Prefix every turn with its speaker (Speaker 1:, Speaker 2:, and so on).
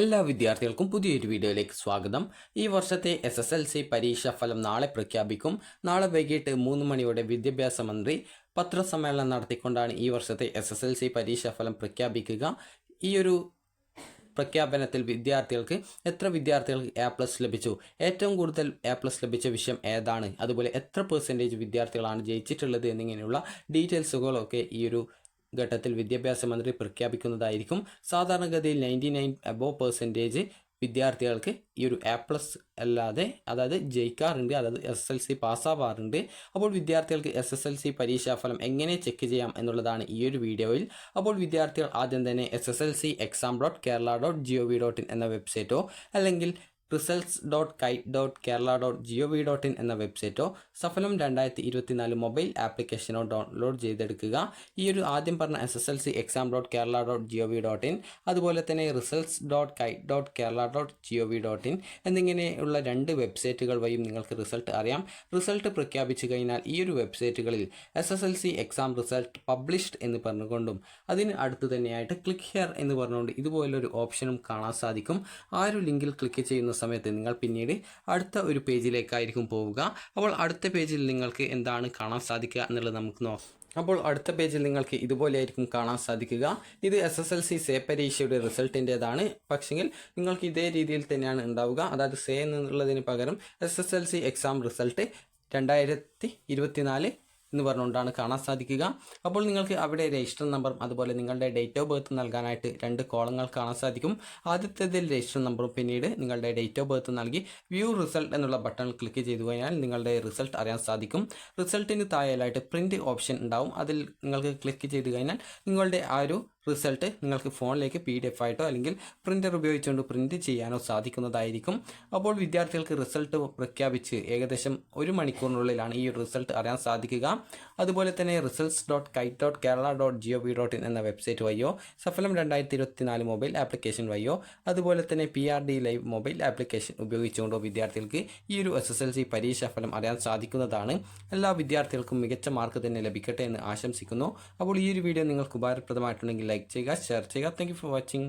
Speaker 1: എല്ലാ വിദ്യാർത്ഥികൾക്കും പുതിയൊരു വീഡിയോയിലേക്ക് സ്വാഗതം. ഈ വർഷത്തെ SSLC പരീക്ഷാ ഫലം നാളെ പ്രഖ്യാപിക്കും. നാളെ വൈകിട്ട് 3 മണിയോടെ വിദ്യാഭ്യാസ മന്ത്രി പത്രസമ്മേളനം നടത്തിക്കൊണ്ടാണ് ഈ വർഷത്തെ SSLC പരീക്ഷാ ഫലം പ്രഖ്യാപിക്കുക. ഈ ഒരു പ്രഖ്യാപനത്തിൽ എത്ര വിദ്യാർത്ഥികൾക്ക് A+ ലഭിച്ചു, ഏറ്റവും കൂടുതൽ A+ ലഭിച്ച വിഷയം ഏതാണ്, അതുപോലെ എത്ര % വിദ്യാർത്ഥികളാണ് ജയിച്ചിട്ടുള്ളത് എന്നിങ്ങനെയുള്ള ഡീറ്റെയിൽസുകളൊക്കെ ഈ ഒരു ഘട്ടത്തിൽ വിദ്യാഭ്യാസ മന്ത്രി പ്രഖ്യാപിക്കുന്നതായിരിക്കും. സാധാരണഗതിയിൽ 99% വിദ്യാർത്ഥികൾക്ക് ഈ ഒരു A+ അല്ലാതെ അതായത് ജയിക്കാറുണ്ട്, അതായത് SSLC പാസ്സാവാറുണ്ട്. അപ്പോൾ വിദ്യാർത്ഥികൾക്ക് SSLC പരീക്ഷാഫലം എങ്ങനെ ചെക്ക് ചെയ്യാം എന്നുള്ളതാണ് ഈ ഒരു വീഡിയോയിൽ. അപ്പോൾ വിദ്യാർത്ഥികൾ ആദ്യം തന്നെ SSLCexam.kerala.gov.in എന്ന വെബ്സൈറ്റോ അല്ലെങ്കിൽ results.kite.kerala.gov.in എന്ന വെബ്സൈറ്റോ സഫലം 2024 മൊബൈൽ ആപ്ലിക്കേഷനോ ഡൗൺലോഡ് ചെയ്തെടുക്കുക. ഈ ഒരു ആദ്യം പറഞ്ഞ SSLCexam.kerala.gov.in അതുപോലെ തന്നെ results.kite.kerala.gov.in എന്നിങ്ങനെയുള്ള 2 വെബ്സൈറ്റുകൾ വഴിയും നിങ്ങൾക്ക് റിസൾട്ട് അറിയാം. റിസൾട്ട് പ്രഖ്യാപിച്ചു കഴിഞ്ഞാൽ ഈ ഒരു വെബ്സൈറ്റുകളിൽ SSLC എക്സാം റിസൾട്ട് പബ്ലിഷ്ഡ് എന്ന് പറഞ്ഞുകൊണ്ടും അതിന് അടുത്ത് തന്നെയായിട്ട് ക്ലിക്ക് ഹിയർ എന്ന് പറഞ്ഞുകൊണ്ട് ഇതുപോലൊരു ഓപ്ഷനും കാണാൻ സാധിക്കും. ആ ഒരു ലിങ്കിൽ ക്ലിക്ക് ചെയ്യുന്ന സമയത്ത് നിങ്ങൾ പിന്നീട് അടുത്ത ഒരു പേജിലേക്കായിരിക്കും പോവുക. അപ്പോൾ അടുത്ത പേജിൽ നിങ്ങൾക്ക് എന്താണ് കാണാൻ സാധിക്കുക എന്നുള്ളത് നമുക്ക് നോക്കാം. അപ്പോൾ അടുത്ത പേജിൽ നിങ്ങൾക്ക് ഇതുപോലെയായിരിക്കും കാണാൻ സാധിക്കുക. ഇത് SSLC സേ പരീക്ഷയുടെ റിസൾട്ടിൻ്റെതാണ്. പക്ഷെങ്കിൽ നിങ്ങൾക്ക് ഇതേ രീതിയിൽ തന്നെയാണ് ഉണ്ടാവുക. അതായത് സേ എന്നുള്ളതിന് പകരം SSLC എക്സാം റിസൾട്ട് 2024 എന്ന് പറഞ്ഞുകൊണ്ടാണ് കാണാൻ സാധിക്കുക. അപ്പോൾ നിങ്ങൾക്ക് അവിടെ രജിസ്റ്റർ നമ്പറും അതുപോലെ നിങ്ങളുടെ ഡേറ്റ് ഓഫ് ബർത്ത് നൽകാനായിട്ട് 2 കോളങ്ങൾ കാണാൻ സാധിക്കും. ആദ്യത്തേതിൽ രജിസ്റ്റർ നമ്പറും പിന്നീട് നിങ്ങളുടെ ഡേറ്റ് ഓഫ് ബർത്ത് നൽകി വ്യൂ റിസൾട്ട് എന്നുള്ള ബട്ടൺ ക്ലിക്ക് ചെയ്തു കഴിഞ്ഞാൽ നിങ്ങളുടെ റിസൾട്ട് അറിയാൻ സാധിക്കും. റിസൾട്ടിന് താഴെയായിട്ട് പ്രിൻറ്റ് ഓപ്ഷൻ ഉണ്ടാവും. അതിൽ നിങ്ങൾക്ക് ക്ലിക്ക് ചെയ്ത് കഴിഞ്ഞാൽ നിങ്ങളുടെ ആ ഒരു റിസൾട്ട് നിങ്ങൾക്ക് ഫോണിലേക്ക് PDF ആയിട്ടോ അല്ലെങ്കിൽ പ്രിൻ്റർ ഉപയോഗിച്ചുകൊണ്ട് പ്രിൻറ്റ് ചെയ്യാനോ സാധിക്കുന്നതായിരിക്കും. അപ്പോൾ വിദ്യാർത്ഥികൾക്ക് റിസൾട്ട് പ്രഖ്യാപിച്ച് ഏകദേശം 1 മണിക്കൂറിനുള്ളിലാണ് ഈ റിസൾട്ട് അറിയാൻ സാധിക്കുക. അതുപോലെ തന്നെ results.kite.kerala.gov.in എന്ന വെബ്സൈറ്റ് വഴിയോ സഫലം 2024 മൊബൈൽ ആപ്ലിക്കേഷൻ വഴിയോ അതുപോലെ തന്നെ PRD ലൈവ് മൊബൈൽ ആപ്ലിക്കേഷൻ ഉപയോഗിച്ചുകൊണ്ടോ വിദ്യാർത്ഥികൾക്ക് ഈ ഒരു SSLC പരീക്ഷാഫലം അറിയാൻ സാധിക്കുന്നതാണ്. എല്ലാ വിദ്യാർത്ഥികൾക്കും മികച്ച മാർക്ക് തന്നെ ലഭിക്കട്ടെ എന്ന് ആശംസിക്കുന്നു. അപ്പോൾ ഈ ഒരു വീഡിയോ നിങ്ങൾക്ക് ഉപകാരപ്രദമായിട്ടുണ്ടെങ്കിൽ ലൈക്ക് ചെയ്യുക, ഷെയർ ചെയ്യുക. Thank you for watching.